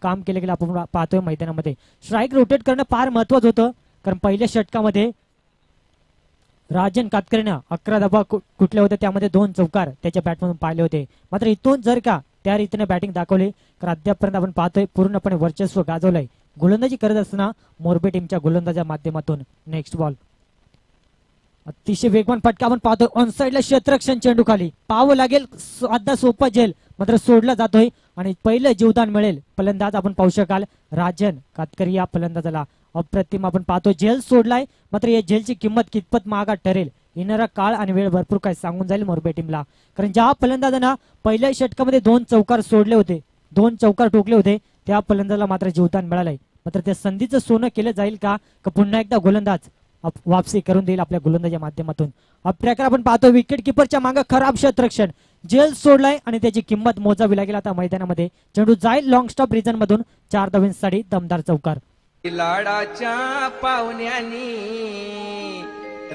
काम केलं गेलं आपण पाहतोय मैदानामध्ये. स्ट्राईक रोटेट करणं फार महत्वाचं होतं कारण पहिल्या षटकामध्ये राजन कातकरीनं 11 धावा कुठल्या होत्या त्यामध्ये 2 चौकार त्याच्या बॅटमधून पाहिले होते. मात्र इथून जर का त्या रीतीने बॅटिंग दाखवली तर अद्यापर्यंत आपण पाहतोय पूर्णपणे वर्चस्व गाजवलंय गोलंदाजी करत असताना मोरबे टीमच्या गोलंदाजा माध्यमातून. नेक्स्ट बॉल अतिशय वेगवान फटका आपण पाहतोय. ऑन साईडला क्षेत्ररक्षण चेंडू खाली पाहावं लागेल साधा सोपा झेल मात्र सोडला जातोय आणि पहिलं जीवदान मिळेल फलंदाज आपण पाहू शकाल राजन कातकरी या फलंदाजाला. अप्रतिम आपण पाहतोय झेल सोडलाय. मात्र या झेलची किंमत कितपत महागात ठरेल येणारा काळ आणि वेळ भरपूर काय सांगून जाईल मोरबे टीमला. कारण ज्या फलंदाजांना पहिल्या षटकामध्ये 2 चौकार सोडले होते 2 चौकार ठोकले होते त्या फलंदाजाला मात्र जीवदान मिळालंय. मात्र त्या संधीचं सोनं केलं जाईल का पुन्हा एकदा गोलंदाज वापसी करून देईल आपल्या गोलंदाजीच्या माध्यमातून. ट्रॅकर आपण पाहतो विकेट किपरच्या मागे खराब क्षेत्ररक्षण, जेल सोडलाय आणि त्याची किंमत मोजावी लागेल आता मैदानामध्ये. चेंडू जाईल लॉंग स्टॉप रिजन मधून 4 धावांसाठी दमदार चौकार. लाडाच्या पाहुण्यानी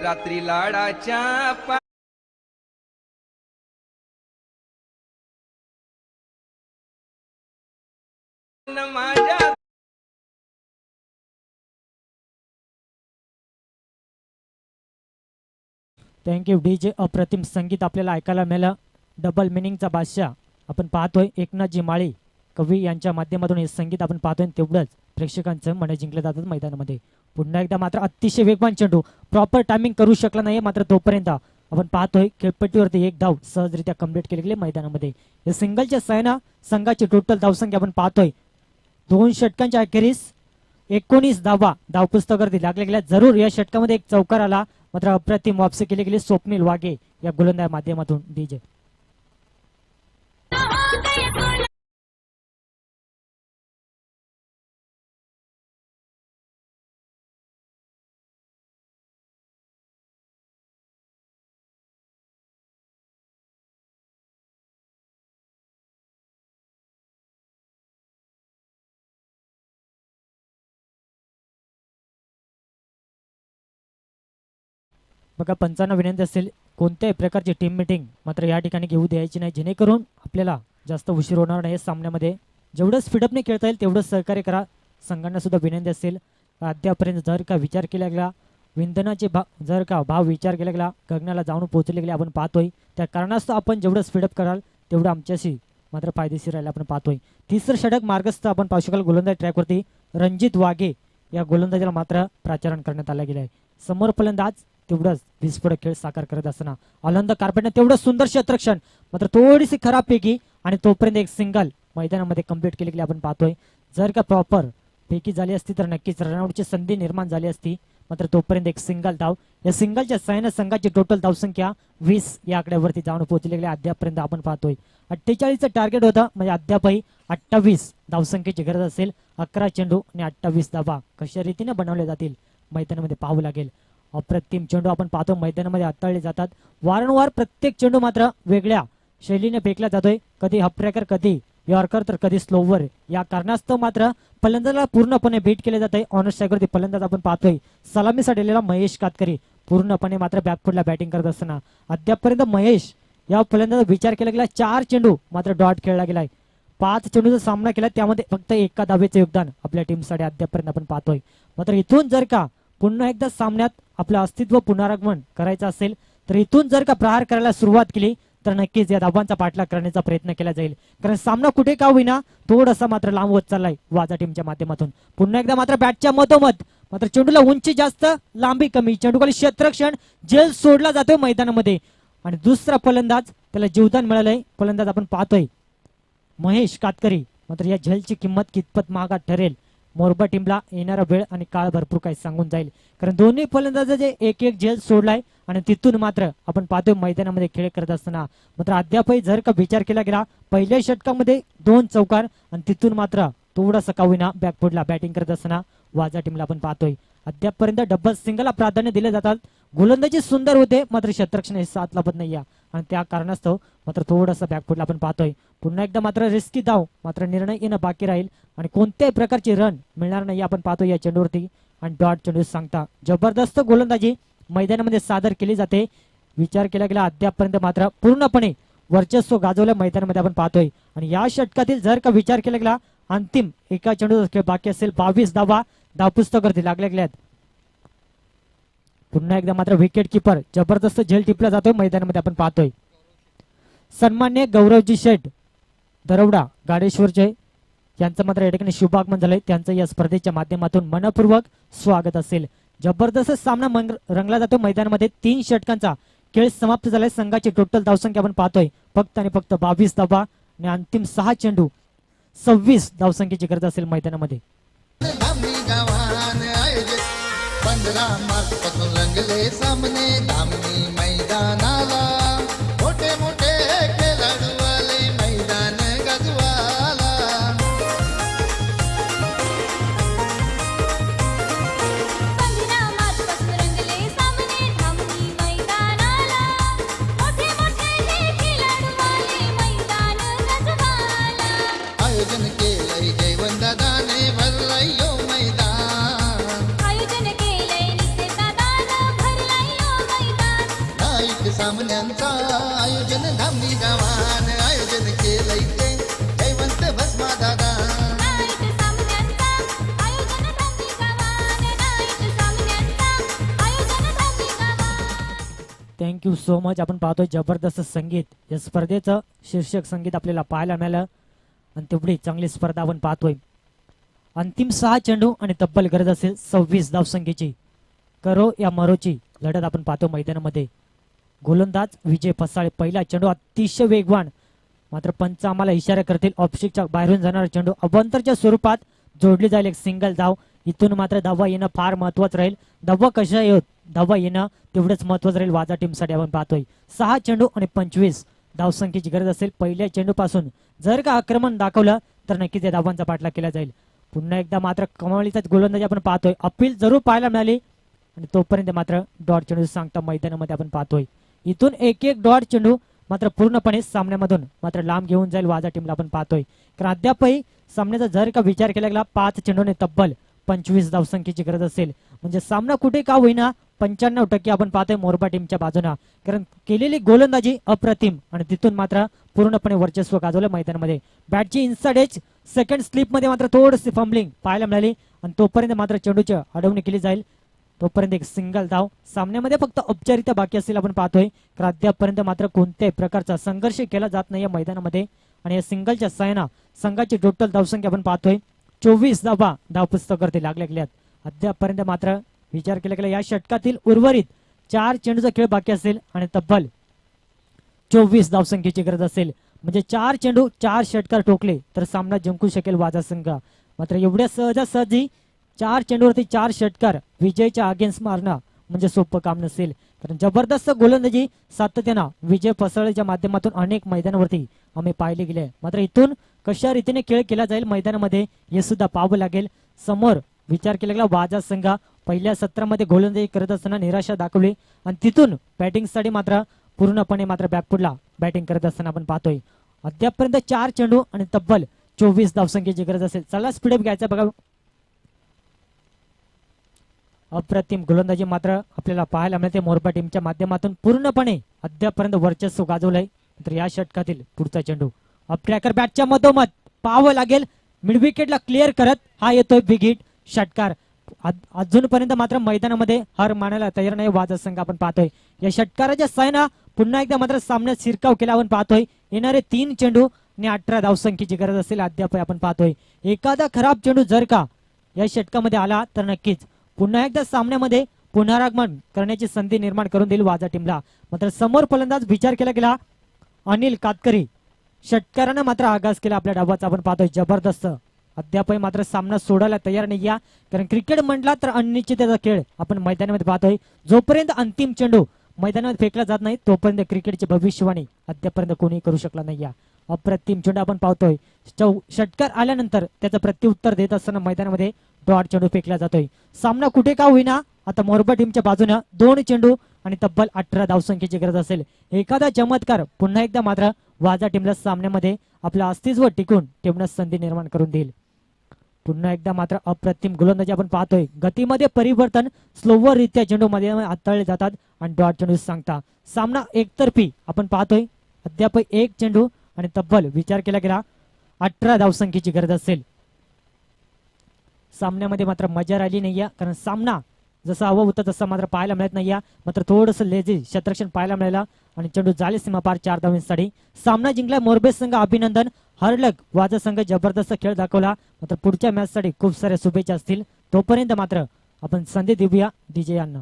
रात्री लाडाच्या माझ्या थँक्यू डीजे. अप्रतिम संगीत आपल्याला ऐकायला मिळालं. डबल मिनिंगचा बादशाह आपण पाहतोय एकनाथजी माळी कवी यांच्या माध्यमातून हे संगीत आपण पाहतोय. तेवढंच प्रेक्षकांचं मन जिंकलं जातात मैदानामध्ये. पुन्हा एकदा मात्र अतिशय वेगवान चेंडू, प्रॉपर टायमिंग करू शकला नाही मात्र तोपर्यंत आपण पाहतोय खेळपट्टीवरती एक धाव सहजरित्या कंप्लीट केली गेली मैदानामध्ये. या सिंगलच्या सहाय्यानं संघाची टोटल धावसंख्या आपण पाहतोय 2 षटकांच्या अखेरीस 19 धावा धावपुस्तकावरती लागल्या गेल्या. जरूर या षटकामध्ये एक चौकार आला मात्र अप्रतिम वापसी केली गेली स्वप्नील वाघे या गोलंदाज माध्यमातून. डीजे बघा, पंचांना विनंती असेल कोणत्याही प्रकारची टीम मीटिंग मात्र या ठिकाणी घेऊ द्यायची नाही, जेणेकरून आपल्याला जास्त उशीर होणार नाही. सामन्यामध्ये जेवढं स्पीडअपने खेळता येईल तेवढं सहकार्य करा. संघांना सुद्धा विनंती असेल अद्यापर्यंत जर का विचार केला गेला इंधनाचे जर का भाव विचार केला गेला गगनाला जाऊन पोहोचले गेले आपण पाहतोय. त्या कारणास्तव आपण जेवढं स्पीडअप कराल तेवढं आमच्याशी मात्र फायदेशीर राहायला आपण पाहतोय. तिसरं षटक मार्गस्थ आपण पाहू शकाल गोलंदाज ट्रॅकवरती रणजित वाघे या गोलंदाजाला मात्र प्राचारण करण्यात आलं गेलं आहे. समोर फलंदाज तेवढंच विस्फोटक खेळ साकार करत असताना आनंद कार्पेटने तेवढं सुंदर क्षेत्ररक्षण मात्र थोडीशी खराब पैकी आणि तोपर्यंत एक सिंगल मैदानामध्ये कंप्लीट केली गेली आपण पाहतोय. जर का प्रॉपर पैकी झाली असती तर नक्कीच रनआउटची संधी निर्माण झाली असती मात्र तोपर्यंत एक सिंगल धाव. या सिंगलच्या सहाय्याने संघाची टोटल धावसंख्या 20 या आकड्यावरती जाऊन पोहोचली गेली. अद्यापर्यंत आपण पाहतोय 48चं टार्गेट होतं म्हणजे अद्यापही 28 धावसंख्येची गरज असेल. 11 चेंडू आणि 28 धावा कशा रीतीने बनवले जातील मैदानामध्ये पाहावं लागेल. अप्रतिम चेंडू आपण पाहतो मैदानामध्ये हाताळले जातात. वारंवार प्रत्येक चेंडू मात्र वेगळ्या शैलीने फेकला जातोय. कधी हपट्रॅकर, कधी यॉर्कर तर कधी स्लोवर. या कारणास्तव मात्र फलंदाजाला पूर्णपणे बीट केले जाते. ऑनर स्ट्रायकरवरती फलंदाज आपण पाहतोय सलामीसाठी आलेला महेश कातकरी पूर्णपणे मात्र बॅकफुटला बॅटिंग करत असताना अद्यापर्यंत महेश या फलंदाजा विचार केला गेला 4 चेंडू मात्र डॉट खेळला गेलाय. 5 चेंडूचा सामना केला त्यामध्ये फक्त 1 धावेचं योगदान आपल्या टीमसाठी अद्यापर्यंत आपण पाहतोय. मात्र इथून जर का पुन्हा एकदा सामन्यात आपलं अस्तित्व पुनरागमन करायचं असेल तर इथून जर का प्रहार करायला सुरुवात केली तर नक्कीच या धावांचा पाठलाग करण्याचा प्रयत्न केला जाईल. कारण सामना कुठे का होईना थोडासा मात्र लांब होत चाललाय वाजा टीमच्या माध्यमातून. पुन्हा एकदा मात्र बॅटच्या मधोमध मात्र चेंडूला उंची जास्त लांबी कमी, चेंडूखाली क्षेत्ररक्षण जेल सोडला जातोय मैदानामध्ये आणि दुसरा फलंदाज त्याला जीवदान मिळालंय. फलंदाज आपण पाहतोय महेश कातकरी. मात्र या झेलची किंमत कितपत महागात ठरेल मोरबा टीमला येणारा वेळ आणि काळ भरपूर काही सांगून जाईल. कारण दोन्ही फलंदाजाचे एक झेल सोडलाय आणि तिथून मात्र आपण पाहतोय मैदानामध्ये खेळ करत असताना मात्र अद्यापही जर का विचार केला गेला पहिल्या षटकामध्ये 2 चौकार आणि तिथून मात्र थोडासा का होईना बॅकफुटला बॅटिंग करत असताना वाजा टीमला आपण पाहतोय अद्यापर्यंत डबल सिंगलला प्राधान्य दिले जातात. गोलंदाजी सुंदर होते मात्र क्षेत्ररक्षण हे साथ लाभत नाही आणि त्या कारणास्तव मात्र थोडासा बॅकफुटला आपण पाहतोय. पुन्हा एकदा मात्र रिस्की धाव मात्र निर्णय येणं बाकी राहील आणि कोणत्याही प्रकारची रन मिळणार नाही आपण पाहतोय या चेंडूवरती आणि डॉट चेंडू सांगता जबरदस्त गोलंदाजी मैदानामध्ये सादर केली जाते. विचार केला गेला अद्यापर्यंत मात्र पूर्णपणे वर्चस्व गाजवलं मैदानामध्ये आपण पाहतोय आणि या षटकातील जर का विचार केला गेला अंतिम एका चेंडूचा खेळ बाकी असेल 22 धावा धावपुस्तकावरती लागल्या गेल्यात. पुन्हा एकदा मात्र विकेट किपर जबरदस्त झेल टिपला जातोय मैदानामध्ये आपण पाहतोय. सन्मान्य गौरवजी शेठ दरवडा गाडेश्वरचे यांचं मात्र या ठिकाणी शुभागमन झालंय. त्यांचं या स्पर्धेच्या माध्यमातून मनपूर्वक स्वागत असेल. जबरदस्त सामना रंगला जातो मैदानामध्ये. 3 षटकांचा खेळ समाप्त झालाय. संघाची टोटल धावसंख्या आपण पाहतोय फक्त आणि फक्त 22 धावा आणि अंतिम 6 चेंडू 26 धावसंख्येची गरज असेल मैदानामध्ये. 15 मार्च पासून रंगले सामने धामणी मैदानाला मोठे मोठे खेळाडू आले मैदान गाजवाला. 15 मार्च पासून रंगले सो मच. आपण पाहतोय जबरदस्त संगीत, या स्पर्धेचं शीर्षक संगीत आपल्याला पाहायला मिळालं आणि तेवढी चांगली स्पर्धा आपण पाहतोय. अंतिम 6 चेंडू आणि तब्बल गरज असेल 26 धावसंख्येची. करो या मरोची लढत आपण पाहतो मैदानामध्ये. गोलंदाज विजय पसाळे. पहिला चेंडू अतिशय वेगवान, मात्र पंच आम्हाला इशारा करतील ऑफस्टिकच्या बाहेरून जाणारा चेंडू अभ्यंतरच्या स्वरूपात जोडली जाईल एक सिंगल धाव. इथून मात्र धावा येणं फार महत्वाचं राहील. धावा कशा येत, धावा येणं तेवढंच महत्वाचं राहील वाजा टीमसाठी. आपण पाहतोय 6 चेंडू आणि 25 धावसंख्येची गरज असेल. पहिल्या चेंडूपासून जर का आक्रमण दाखवलं तर नक्कीच या धावांचा पाठलाग केला जाईल. पुन्हा एकदा मात्र कमालीचाच गोलंदाजी आपण पाहतोय. अपील जरूर पाहायला मिळाली आणि तोपर्यंत मात्र डॉट चेंडू सांगता मैदानामध्ये आपण पाहतोय. इथून एक डॉट चेंडू मात्र पूर्णपणे सामन्यामधून मात्र लांब घेऊन जाईल वाजा टीमला आपण पाहतोय. कारण अद्यापही सामन्याचा जर का विचार केला गेला 5 चेंडूने तब्बल 25 धावसंख्येची गरज असेल म्हणजे सामना कुठे का होईना 95% आपण पाहतोय मोरबा टीमच्या बाजूना. कारण केलेली गोलंदाजी अप्रतिम आणि तिथून मात्र पूर्णपणे वर्चस्व गाजवलं मैदानामध्ये. बॅटची इन्साइड एज सेकंड स्लिप मध्ये मात्र थोडीशी फंबलिंग पाहायला मिळाली आणि तोपर्यंत मात्र चेंडूची अडवणी केली जाईल. तोपर्यंत एक सिंगल धाव. सामन्यामध्ये फक्त औपचारिकता बाकी असेल आपण पाहतोय. कारण अद्यापर्यंत मात्र कोणत्याही प्रकारचा संघर्ष केला जात नाही या मैदानामध्ये आणि या सिंगलच्या सायना संघाची टोटल धावसंख्या आपण पाहतोय 24 धावा धावपुस्तकावरती लागल्या गेल्यात. अद्यापर्यंत मात्र विचार केला गेला या षटकातील उर्वरित 4 चेंडूचा खेळ बाकी असेल आणि तब्बल 24 धावसंख्येची गरज असेल म्हणजे 4 चेंडू 4 षटकार ठोकले तर सामना जिंकू शकेल वाजा संघ. मात्र एवढ्या सहजासहजी 4 चेंडूवरती 4 षटकार विजयच्या अगेन्स्ट मारणं म्हणजे सोपं काम नसेल. कारण जबरदस्त गोलंदाजी सातत्यानं विजय पसळेच्या माध्यमातून अनेक मैदानावरती आम्ही पाहिले गेले. मात्र इथून कशा रीतीने खेळ केला जाईल मैदानामध्ये हे सुद्धा पाहावं लागेल. समोर विचार केला गेला वाजा संघ पहिल्या सत्रामध्ये गोलंदाजी करत असताना निराशा दाखवली आणि तिथून बॅटिंगसाठी मात्र पूर्णपणे मात्र बॅकफुटला बॅटिंग करत असताना आपण पाहतोय. अद्यापर्यंत 4 चेंडू आणि तब्बल 24 धावसंख्येची गरज असेल. चला स्पीडअप घ्यायचा बघा. अप्रतिम गोलंदाजी मात्र आपल्याला पाहायला मिळते मोरबा टीमच्या माध्यमातून. पूर्णपणे अद्यापर्यंत वर्चस्व गाजवलंय. तर या षटकातील पुढचा चेंडू अपट्रॅकर बॅटच्या मधोमध पाहावं लागेल. मिड विकेटला क्लिअर करत हा येतोय बिग हिट षटकार. अजूनपर्यंत मात्र मैदानामध्ये हार मानायला तयार नाही वाजा संघ आपण पाहतोय. या षटकाराच्या सायना पुन्हा एकदा मात्र सामन्यात शिरकाव केला आपण पाहतोय. येणारे 3 चेंडू आणि 18 धावसंख्येची गरज असेल अद्याप आपण पाहतोय. एखादा खराब चेंडू जर का या षटकामध्ये आला तर नक्कीच पुन्हा एकदा सामन्यामध्ये पुनरागमन करण्याची संधी निर्माण करून देईल वाजा टीमला. मात्र समोर फलंदाज विचार केला गेला अनिल कातकरी. षटकारानं मात्र आगास केला आपल्या डावाचा आपण पाहतोय. जबरदस्त अद्यापही मात्र सामना सोडायला तयार नाही या. कारण क्रिकेट म्हटला तर अनिश्चिततेचा खेळ आपण मैदानामध्ये पाहतोय. जोपर्यंत अंतिम चेंडू मैदानामध्ये फेकला जात नाही तोपर्यंत क्रिकेटची भविष्यवाणी अद्यापर्यंत कोणी करू शकला नाही या. अप्रतिम चेंडू आपण पाहतोय. षटकार आल्यानंतर त्याचं प्रत्युत्तर देत असताना मैदानामध्ये डॉट चेंडू फेकला जातोय. सामना कुठे का होईना आता मोरबा टीमच्या बाजूने 2 चेंडू आणि तब्बल 18 धावसंख्येची गरज असेल. एखादा चमत्कार पुन्हा एकदा मात्र वाजा टीमला सामन्यामध्ये आपलं अस्तित्व टिकून ठेवण्यास संधी निर्माण करून देईल. पुन्हा एकदा मात्र अप्रतिम गोलंदाजी आपण पाहतोय. गतीमध्ये परिवर्तन स्लोवर रित्या चेंडू मध्ये हाताळले जातात आणि डॉट चेंडू सांगता सामना एकतर्फी आपण पाहतोय. अद्याप 1 चेंडू आणि तब्बल विचार केला गेला 18 धावसंख्येची गरज असेल. सामन्यामध्ये मात्र मजा राहिली नाही कारण सामना जसा हवं होतं तसं मात्र पाहायला मिळत नाही. मात्र थोडंसं लेझी क्षेत्ररक्षण पाहायला मिळालं आणि चेंडू झाले सीमा पार 4 धावांसाठी. सामना जिंकला मोरबे संघ अभिनंदन. हरलग वाजा संघ जबरदस्त खेळ दाखवला. मात्र पुढच्या मॅच साठी खूप साऱ्या शुभेच्छा असतील. तोपर्यंत मात्र आपण संधी देऊया डीजे यांना.